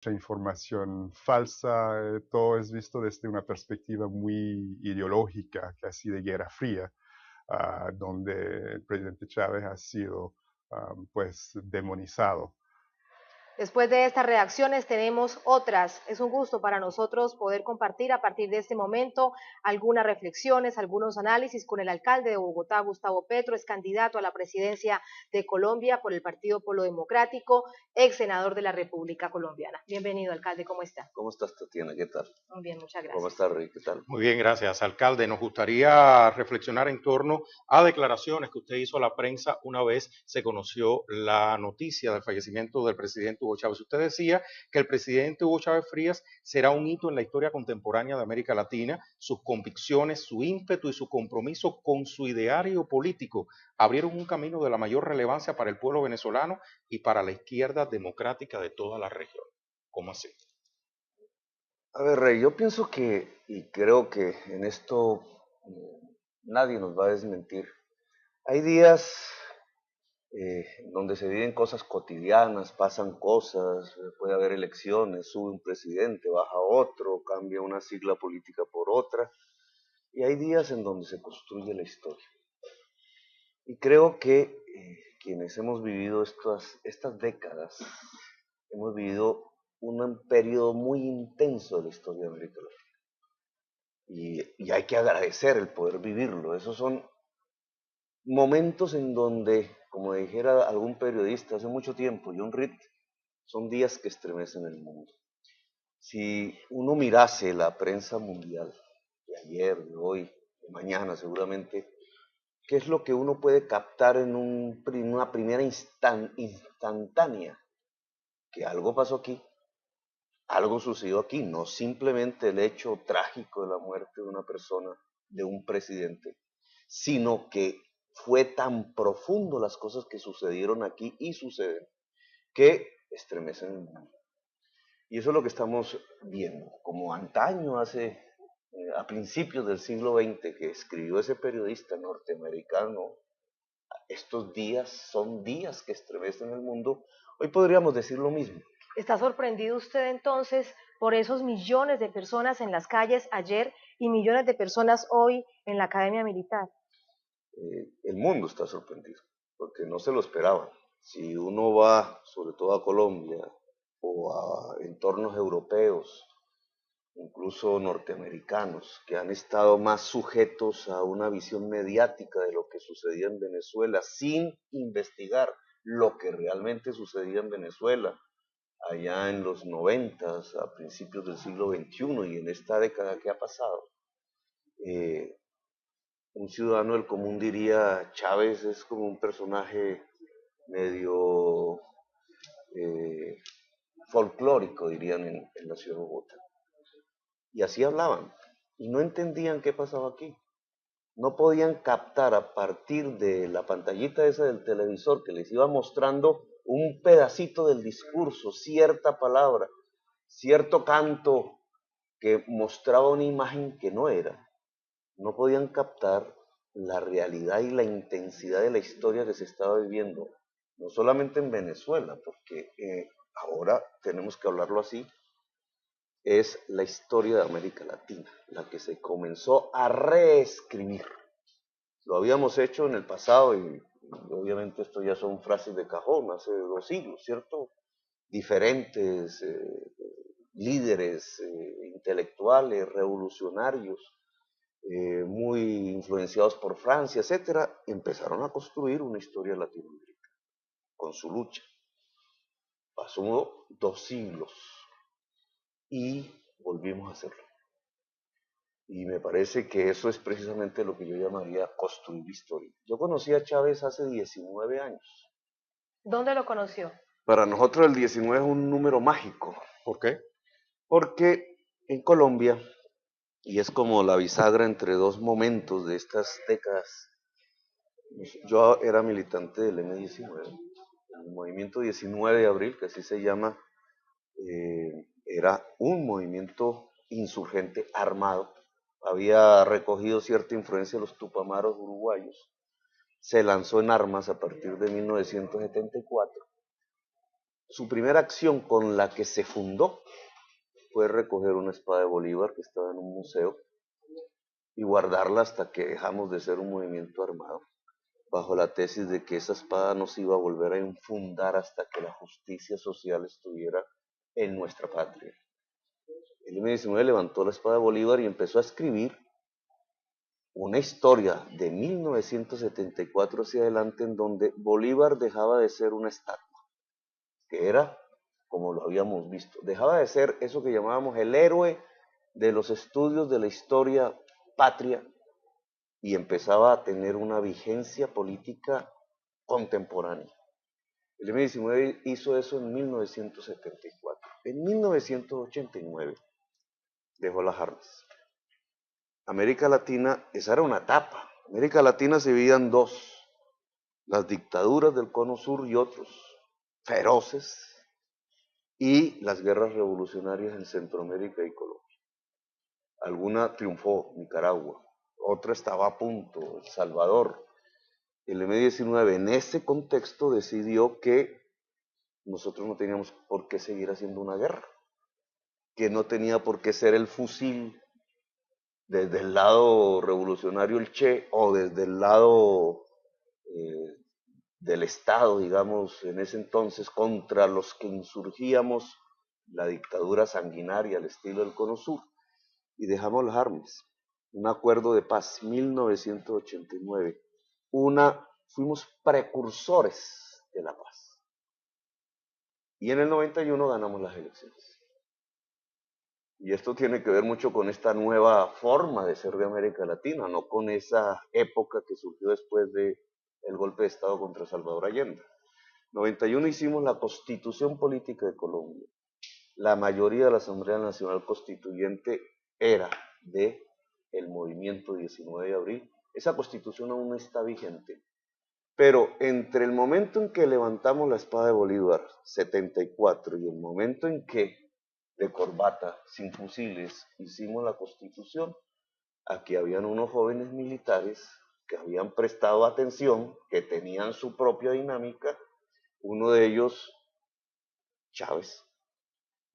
mucha información falsa, todo es visto desde una perspectiva muy ideológica, casi de guerra fría, donde el presidente Chávez ha sido pues demonizado. Después de estas reacciones tenemos otras. Es un gusto para nosotros poder compartir a partir de este momento algunas reflexiones, algunos análisis con el alcalde de Bogotá, Gustavo Petro, es candidato a la presidencia de Colombia por el Partido Polo Democrático, ex senador de la República Colombiana. Bienvenido, alcalde, ¿cómo está? ¿Cómo estás, Tatiana? ¿Qué tal? Muy bien, muchas ¿Cómo gracias. estás, Rick? ¿Qué tal? Muy bien, gracias, alcalde. Nos gustaría reflexionar en torno a declaraciones que usted hizo a la prensa una vez se conoció la noticia del fallecimiento del presidente Hugo Chávez. Usted decía que el presidente Hugo Chávez Frías será un hito en la historia contemporánea de América Latina. Sus convicciones, su ímpetu y su compromiso con su ideario político abrieron un camino de la mayor relevancia para el pueblo venezolano y para la izquierda democrática de toda la región. ¿Cómo así? A ver, Rey, yo pienso que, y creo que en esto nadie nos va a desmentir, hay días donde se viven cosas cotidianas, pasan cosas, puede haber elecciones, sube un presidente, baja otro, cambia una sigla política por otra, y hay días en donde se construye la historia. Y creo que quienes hemos vivido estas décadas, hemos vivido un periodo muy intenso de la historia de América Latina. Y hay que agradecer el poder vivirlo. Esos son momentos en donde, como dijera algún periodista hace mucho tiempo, John Reed, son días que estremecen el mundo. Si uno mirase la prensa mundial de ayer, de hoy, de mañana seguramente, ¿qué es lo que uno puede captar en una primera instantánea? Que algo pasó aquí, algo sucedió aquí, no simplemente el hecho trágico de la muerte de una persona, de un presidente, sino que fue tan profundo las cosas que sucedieron aquí y suceden, que estremecen el mundo. Y eso es lo que estamos viendo, como antaño a principios del siglo XX, que escribió ese periodista norteamericano, estos días son días que estremecen el mundo, hoy podríamos decir lo mismo. ¿Está sorprendido usted entonces por esos millones de personas en las calles ayer y millones de personas hoy en la Academia Militar? El mundo está sorprendido, porque no se lo esperaban. Si uno va, sobre todo a Colombia, o a entornos europeos, incluso norteamericanos, que han estado más sujetos a una visión mediática de lo que sucedía en Venezuela, sin investigar lo que realmente sucedía en Venezuela, allá en los 90, a principios del siglo XXI y en esta década que ha pasado. Eh, un ciudadano del común diría, Chávez es como un personaje medio eh, folclórico, dirían en la ciudad de Bogotá. Y así hablaban, y no entendían qué pasaba aquí. No podían captar a partir de la pantallita esa del televisor que les iba mostrando un pedacito del discurso, cierta palabra, cierto canto que mostraba una imagen que no era. No podían captar la realidad y la intensidad de la historia que se estaba viviendo, no solamente en Venezuela, porque ahora tenemos que hablarlo así, es la historia de América Latina, la que se comenzó a reescribir. Lo habíamos hecho en el pasado y obviamente esto ya son frases de cajón, hace 2 siglos, ¿cierto? Diferentes líderes intelectuales, revolucionarios, muy influenciados por Francia, etcétera, empezaron a construir una historia latinoamericana con su lucha. Pasó 2 siglos y volvimos a hacerlo. Y me parece que eso es precisamente lo que yo llamaría construir historia. Yo conocí a Chávez hace 19 años. ¿Dónde lo conoció? Para nosotros el 19 es un número mágico. ¿Por qué? Porque en Colombia, y es como la bisagra entre dos momentos de estas décadas, yo era militante del M19, el movimiento 19 de abril, que así se llama, era un movimiento insurgente armado, había recogido cierta influencia de los tupamaros uruguayos, se lanzó en armas a partir de 1974 su primera acción con la que se fundó fue recoger una espada de Bolívar que estaba en un museo y guardarla hasta que dejamos de ser un movimiento armado, bajo la tesis de que esa espada no se iba a volver a infundar hasta que la justicia social estuviera en nuestra patria. El M-19 levantó la espada de Bolívar y empezó a escribir una historia de 1974 hacia adelante en donde Bolívar dejaba de ser una estatua, que era como lo habíamos visto, dejaba de ser eso que llamábamos el héroe de los estudios de la historia patria y empezaba a tener una vigencia política contemporánea. El M-19 hizo eso en 1974. En 1989 dejó las armas. América Latina, esa era una etapa. América Latina se dividía en dos, las dictaduras del Cono Sur y otros feroces, y las guerras revolucionarias en Centroamérica y Colombia. Alguna triunfó, Nicaragua, otra estaba a punto, El Salvador. El M-19 en ese contexto decidió que nosotros no teníamos por qué seguir haciendo una guerra, que no tenía por qué ser el fusil desde el lado revolucionario el Che o desde el lado del Estado, digamos, en ese entonces, contra los que insurgíamos la dictadura sanguinaria al estilo del Cono Sur, y dejamos las armas. Un acuerdo de paz, 1989. Fuimos precursores de la paz. Y en el 91 ganamos las elecciones. Y esto tiene que ver mucho con esta nueva forma de ser de América Latina, no con esa época que surgió después del golpe de Estado contra Salvador Allende. 91 hicimos la Constitución Política de Colombia. La mayoría de la Asamblea Nacional Constituyente era de el movimiento 19 de abril. Esa Constitución aún no está vigente. Pero entre el momento en que levantamos la espada de Bolívar, 74, y el momento en que de corbata, sin fusiles, hicimos la Constitución, aquí habían unos jóvenes militares que habían prestado atención, que tenían su propia dinámica. Uno de ellos, Chávez,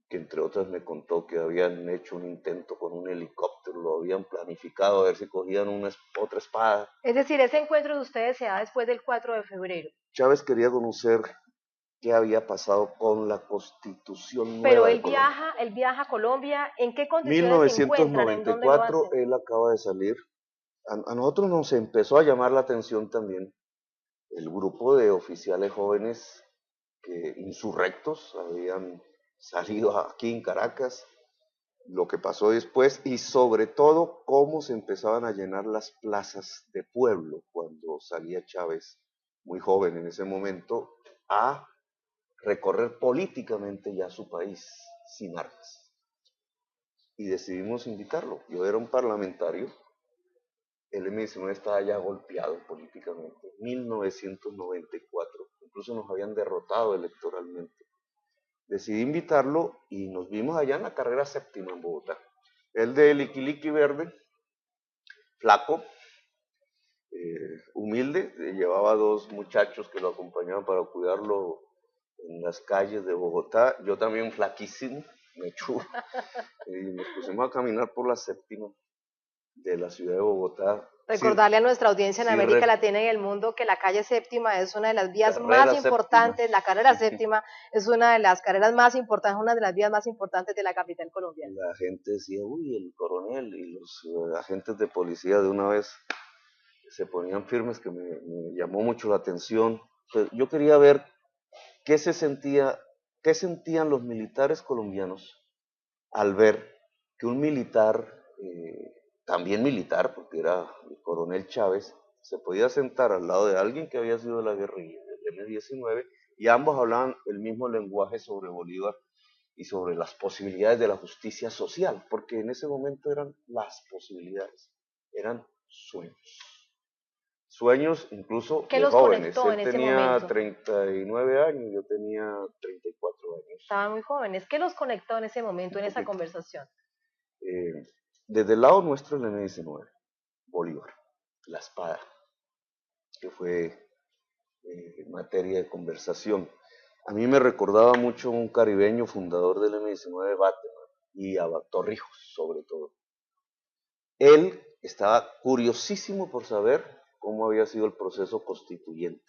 que entre otras me contó que habían hecho un intento con un helicóptero, lo habían planificado a ver si cogían otra espada. Es decir, ese encuentro de ustedes se da después del 4 de febrero. Chávez quería conocer qué había pasado con la Constitución nueva Pero de Colombia. él viaja a Colombia, ¿en qué condiciones se encuentran? ¿En dónde lo 1994 hacen? él acaba de salir. A nosotros nos empezó a llamar la atención también el grupo de oficiales jóvenes que insurrectos habían salido aquí en Caracas, lo que pasó después y sobre todo cómo se empezaban a llenar las plazas de pueblo cuando salía Chávez, muy joven en ese momento, a recorrer políticamente ya su país sin armas. Y decidimos invitarlo. Yo era un parlamentario, el M-19 estaba ya golpeado políticamente, 1994, incluso nos habían derrotado electoralmente. Decidí invitarlo y nos vimos allá en la carrera séptima en Bogotá. Él de liquiliqui verde, flaco, humilde, llevaba dos muchachos que lo acompañaban para cuidarlo en las calles de Bogotá. Yo también flaquísimo, mechudo, y nos pusimos a caminar por la séptima de la ciudad de Bogotá. Recordarle a nuestra audiencia en América Latina y el mundo que la calle séptima es una de las vías más importantes, la carrera séptima es una de las carreras más importantes, una de las vías más importantes de la capital colombiana. La gente decía, uy, el coronel, y los agentes de policía de una vez se ponían firmes, que me llamó mucho la atención. Pues yo quería ver qué sentían los militares colombianos al ver que un militar, también militar, porque era el coronel Chávez, se podía sentar al lado de alguien que había sido de la guerrilla, del M-19, y ambos hablaban el mismo lenguaje sobre Bolívar y sobre las posibilidades de la justicia social, porque en ese momento eran las posibilidades, eran sueños. Sueños incluso de jóvenes. Él tenía 39 años, yo tenía 34 años. Estaban muy jóvenes. ¿Qué los conectó en ese momento, en esa conversación? Desde el lado nuestro, el M-19, Bolívar, la espada, que fue materia de conversación. A mí me recordaba mucho un caribeño fundador del M-19, Bateman, y a Torrijos sobre todo. Él estaba curiosísimo por saber cómo había sido el proceso constituyente.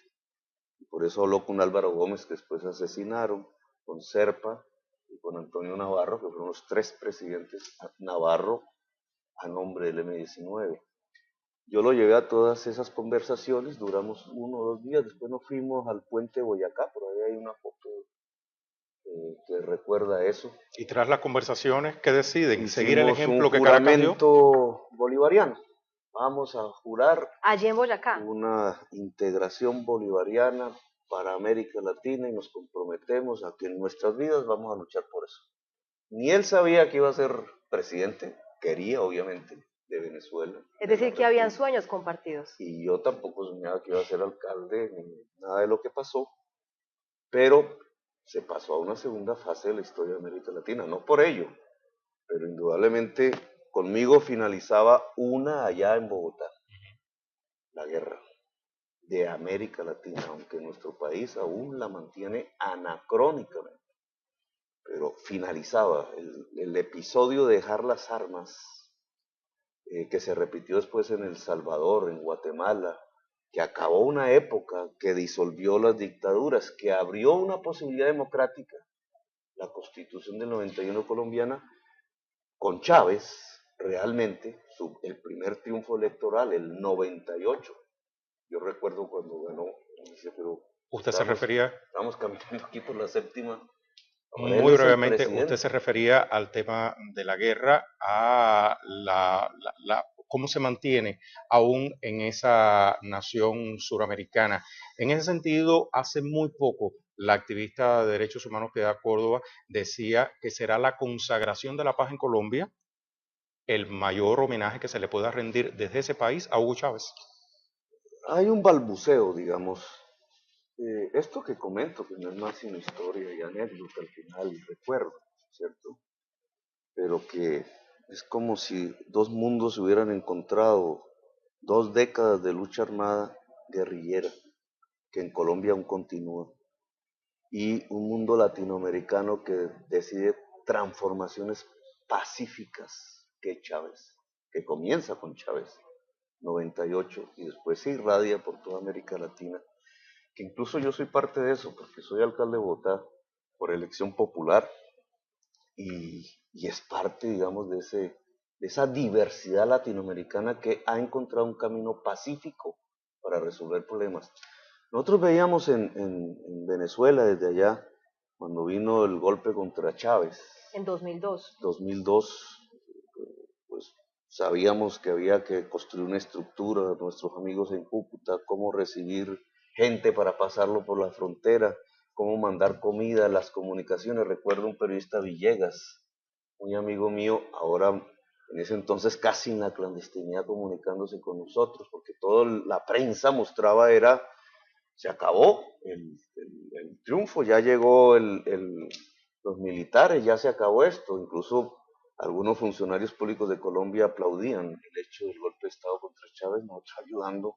Y por eso habló con Álvaro Gómez, que después asesinaron, con Serpa y con Antonio Navarro, que fueron los 3 presidentes Navarro a nombre del M-19. Yo lo llevé a todas esas conversaciones, duramos 1 o 2 días, después nos fuimos al puente de Boyacá, por ahí hay una foto que recuerda eso. Y tras las conversaciones, ¿qué deciden? ¿Seguir el Hicimos un ejemplo que Caracas dio? juramento bolivariano. Vamos a jurar Allí en Boyacá. una integración bolivariana para América Latina y nos comprometemos a que en nuestras vidas vamos a luchar por eso. Ni él sabía que iba a ser presidente, quería obviamente, de Venezuela. Es decir, que habían sueños compartidos. Y yo tampoco soñaba que iba a ser alcalde, ni nada de lo que pasó, pero se pasó a una segunda fase de la historia de América Latina, no por ello, pero indudablemente conmigo finalizaba una allá en Bogotá, la guerra de América Latina, aunque nuestro país aún la mantiene anacrónicamente, pero finalizaba el episodio de dejar las armas, que se repitió después en El Salvador, en Guatemala, que acabó una época, que disolvió las dictaduras, que abrió una posibilidad democrática, la Constitución del 91 colombiana, con Chávez, realmente, el primer triunfo electoral, el 98. Yo recuerdo cuando ganó, dice, pero ¿Usted se refería? Estamos caminando aquí por la séptima. Muy brevemente, usted se refería al tema de la guerra, a cómo se mantiene aún en esa nación suramericana. En ese sentido, hace muy poco, la activista de derechos humanos Piedad Córdoba decía que será la consagración de la paz en Colombia el mayor homenaje que se le pueda rendir desde ese país a Hugo Chávez. Hay un balbuceo, digamos. Esto que comento, que no es más sino historia y anécdota al final y recuerdo, ¿cierto? Pero que es como si 2 mundos se hubieran encontrado, 2 décadas de lucha armada guerrillera, que en Colombia aún continúa, y un mundo latinoamericano que decide transformaciones pacíficas que Chávez, que comienza con Chávez, 98, y después se irradia por toda América Latina, que incluso yo soy parte de eso, porque soy alcalde de Bogotá por elección popular, y es parte, digamos, de esa diversidad latinoamericana que ha encontrado un camino pacífico para resolver problemas. Nosotros veíamos en Venezuela desde allá, cuando vino el golpe contra Chávez. En 2002. 2002, pues sabíamos que había que construir una estructura, nuestros amigos en Cúcuta, cómo recibir gente para pasarlo por la frontera, cómo mandar comida, las comunicaciones. Recuerdo un periodista Villegas, muy amigo mío, ahora en ese entonces casi en la clandestinidad comunicándose con nosotros, porque toda la prensa mostraba se acabó el triunfo, ya llegó los militares, ya se acabó esto, incluso algunos funcionarios públicos de Colombia aplaudían el hecho del golpe de Estado contra Chávez, nosotros ayudando,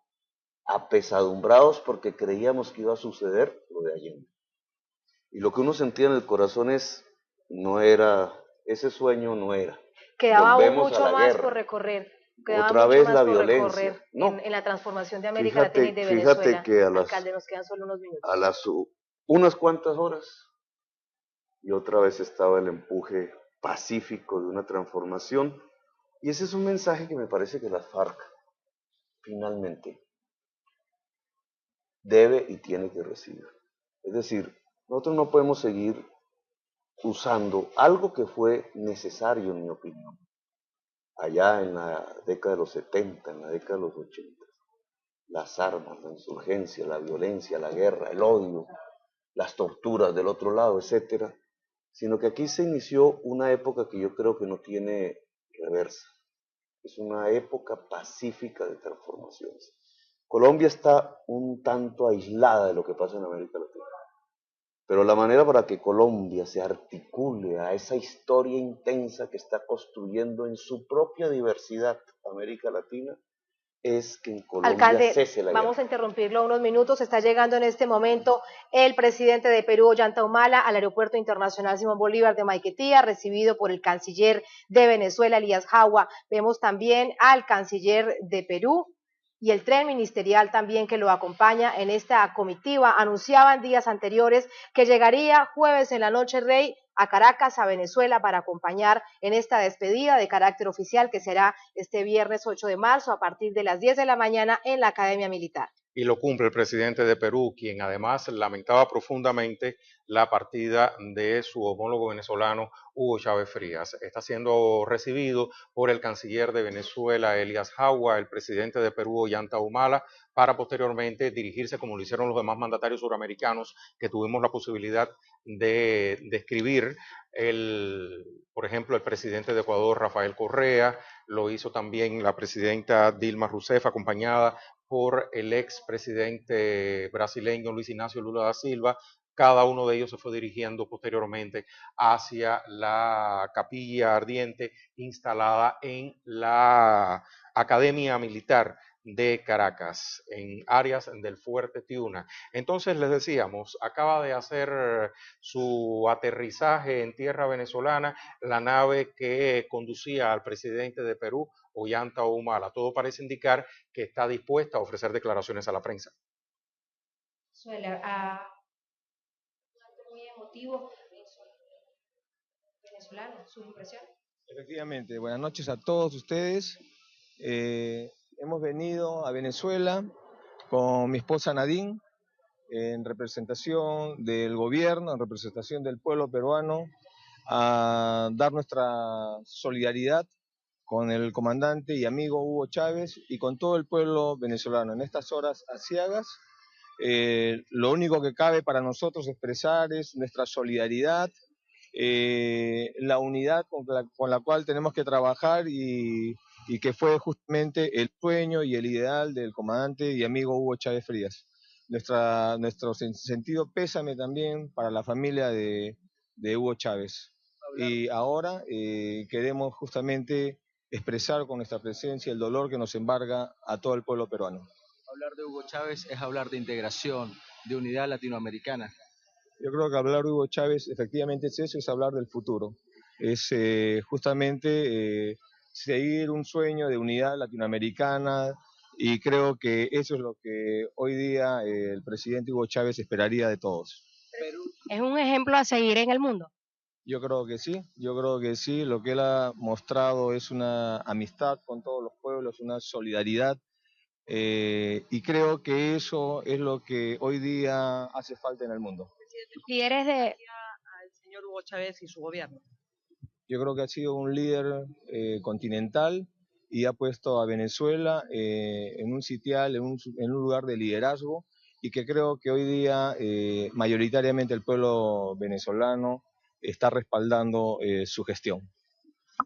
apesadumbrados porque creíamos que iba a suceder lo de Allende. Y lo que uno sentía en el corazón no era, ese sueño no era. Quedaba aún Volvemos mucho a la más guerra. por recorrer. Quedaba Otra mucho vez más la por violencia. recorrer No, en la transformación de América Latina y de fíjate Venezuela. que Alcalde, nos quedan solo unos minutos. unas cuantas horas, y otra vez estaba el empuje pacífico de una transformación. Y ese es un mensaje que me parece que las FARC finalmente debe y tiene que recibir. Es decir, nosotros no podemos seguir usando algo que fue necesario, en mi opinión, allá en la década de los 70, en la década de los 80. Las armas, la insurgencia, la violencia, la guerra, el odio, las torturas del otro lado, etcétera, sino que aquí se inició una época que yo creo que no tiene reversa. Es una época pacífica de transformaciones. Colombia está un tanto aislada de lo que pasa en América Latina, pero la manera para que Colombia se articule a esa historia intensa que está construyendo en su propia diversidad América Latina es que en Colombia Alcalde, cese la vamos a guerra. interrumpirlo unos minutos. Está llegando en este momento el presidente de Perú, Ollanta Humala, al Aeropuerto Internacional Simón Bolívar de Maiquetía, recibido por el canciller de Venezuela, Elías Jagua. Vemos también al canciller de Perú y el tren ministerial también que lo acompaña en esta comitiva. Anunciaban días anteriores que llegaría jueves en la noche Rey a Caracas, a Venezuela, para acompañar en esta despedida de carácter oficial que será este viernes 8 de marzo a partir de las 10 de la mañana en la Academia Militar. Y lo cumple el presidente de Perú, quien además lamentaba profundamente la partida de su homólogo venezolano Hugo Chávez Frías. Está siendo recibido por el canciller de Venezuela, Elías Jagua, el presidente de Perú, Ollanta Humala, para posteriormente dirigirse, como lo hicieron los demás mandatarios suramericanos, que tuvimos la posibilidad de escribir. Por ejemplo, el presidente de Ecuador, Rafael Correa, lo hizo también la presidenta Dilma Rousseff, acompañada por el expresidente brasileño Luis Ignacio Lula da Silva. Cada uno de ellos se fue dirigiendo posteriormente hacia la capilla ardiente instalada en la Academia Militar de Caracas, en áreas del Fuerte Tiuna. Entonces les decíamos, acaba de hacer su aterrizaje en tierra venezolana la nave que conducía al presidente de Perú, Ollanta Humala. Todo parece indicar que está dispuesta a ofrecer declaraciones a la prensa. Suele a un acto muy emotivo venezolano, su impresión. Efectivamente, buenas noches a todos ustedes. Hemos venido a Venezuela con mi esposa Nadine en representación del gobierno, en representación del pueblo peruano, a dar nuestra solidaridad con el comandante y amigo Hugo Chávez y con todo el pueblo venezolano. En estas horas aciagas, lo único que cabe para nosotros expresar es nuestra solidaridad, la unidad con la cual tenemos que trabajar y que fue justamente el sueño y el ideal del comandante y amigo Hugo Chávez Frías. Nuestro sentido pésame también para la familia de Hugo Chávez. Y ahora queremos justamente expresar con nuestra presencia el dolor que nos embarga a todo el pueblo peruano. Hablar de Hugo Chávez es hablar de integración, de unidad latinoamericana. Yo creo que hablar de Hugo Chávez efectivamente es eso, es hablar del futuro. Es justamente seguir un sueño de unidad latinoamericana y creo que eso es lo que hoy día el presidente Hugo Chávez esperaría de todos. Es un ejemplo a seguir en el mundo. Yo creo que sí. Lo que él ha mostrado es una amistad con todos los pueblos, una solidaridad. Y creo que eso es lo que hoy día hace falta en el mundo. Y eres de al señor Hugo Chávez y su gobierno. Yo creo que ha sido un líder continental y ha puesto a Venezuela en un sitial, en un lugar de liderazgo y que creo que hoy día mayoritariamente el pueblo venezolano está respaldando su gestión.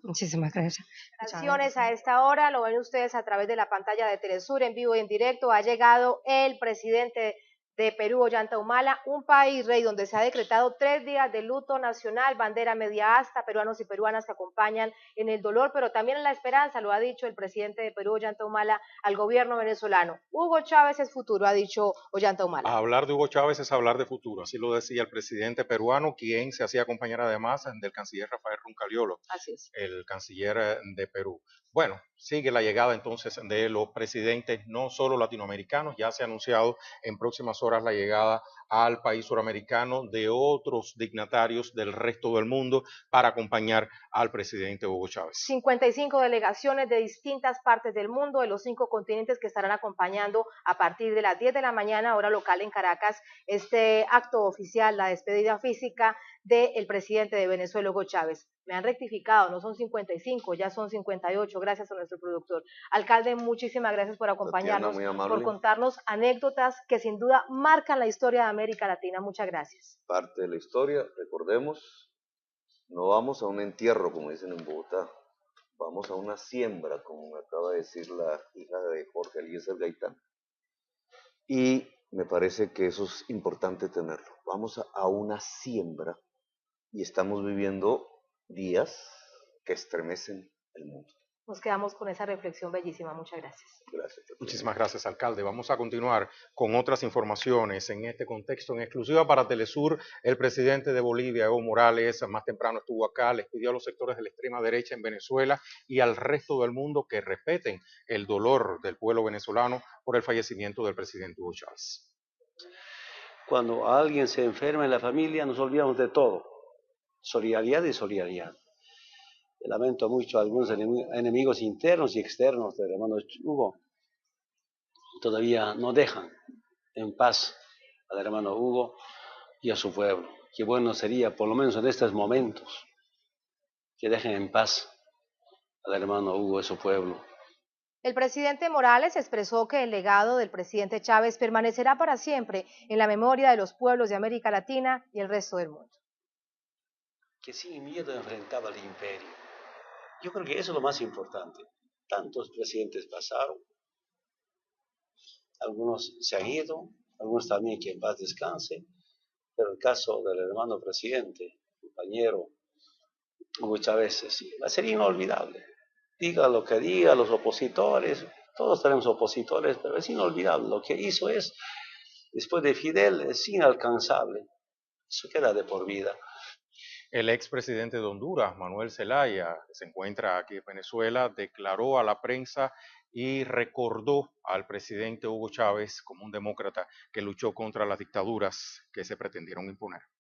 Muchísimas gracias. Acciones a esta hora, lo ven ustedes a través de la pantalla de Telesur en vivo y en directo. Ha llegado el presidente de Perú, Ollanta Humala, un país, Rey, donde se ha decretado 3 días de luto nacional, bandera media asta, peruanos y peruanas que acompañan en el dolor, pero también en la esperanza, lo ha dicho el presidente de Perú, Ollanta Humala, al gobierno venezolano. Hugo Chávez es futuro, ha dicho Ollanta Humala. Hablar de Hugo Chávez es hablar de futuro, así lo decía el presidente peruano, quien se hacía acompañar además del canciller Rafael Runcaliolo, Así es. el canciller de Perú. Bueno, sigue la llegada entonces de los presidentes, no solo latinoamericanos, ya se ha anunciado en próximas horas la llegada al país suramericano de otros dignatarios del resto del mundo para acompañar al presidente Hugo Chávez. 55 delegaciones de distintas partes del mundo, de los 5 continentes, que estarán acompañando a partir de las 10 de la mañana, hora local en Caracas, este acto oficial, la despedida física del presidente de Venezuela, Hugo Chávez. Me han rectificado, no son 55, ya son 58, gracias a nuestro productor. Alcalde, muchísimas gracias por acompañarnos, por contarnos anécdotas que sin duda marcan la historia de América Latina. Muchas gracias. Parte de la historia, recordemos, no vamos a un entierro, como dicen en Bogotá, vamos a una siembra, como me acaba de decir la hija de Jorge Eliezer Gaitán. Y me parece que eso es importante tenerlo. Vamos a una siembra y estamos viviendo días que estremecen el mundo. Nos quedamos con esa reflexión bellísima. Muchas gracias. Gracias. Muchísimas gracias, alcalde. Vamos a continuar con otras informaciones en este contexto. En exclusiva para Telesur, el presidente de Bolivia, Evo Morales, más temprano estuvo acá, les pidió a los sectores de la extrema derecha en Venezuela y al resto del mundo que respeten el dolor del pueblo venezolano por el fallecimiento del presidente Hugo Chávez. Cuando alguien se enferma en la familia, nos olvidamos de todo. Solidaridad y solidaridad. Lamento mucho a algunos enemigos internos y externos del hermano Hugo. Todavía no dejan en paz al hermano Hugo y a su pueblo. Qué bueno sería, por lo menos en estos momentos, que dejen en paz al hermano Hugo y su pueblo. El presidente Morales expresó que el legado del presidente Chávez permanecerá para siempre en la memoria de los pueblos de América Latina y el resto del mundo. Que sin miedo enfrentaba al imperio. Yo creo que eso es lo más importante. Tantos presidentes pasaron, algunos se han ido, algunos también que en paz descanse, pero el caso del hermano presidente, compañero Hugo Chávez, sí, va a ser inolvidable. Diga lo que diga, los opositores, todos tenemos opositores, pero es inolvidable. Lo que hizo es, después de Fidel, es inalcanzable. Eso queda de por vida. El expresidente de Honduras, Manuel Zelaya, que se encuentra aquí en Venezuela, declaró a la prensa y recordó al presidente Hugo Chávez como un demócrata que luchó contra las dictaduras que se pretendieron imponer.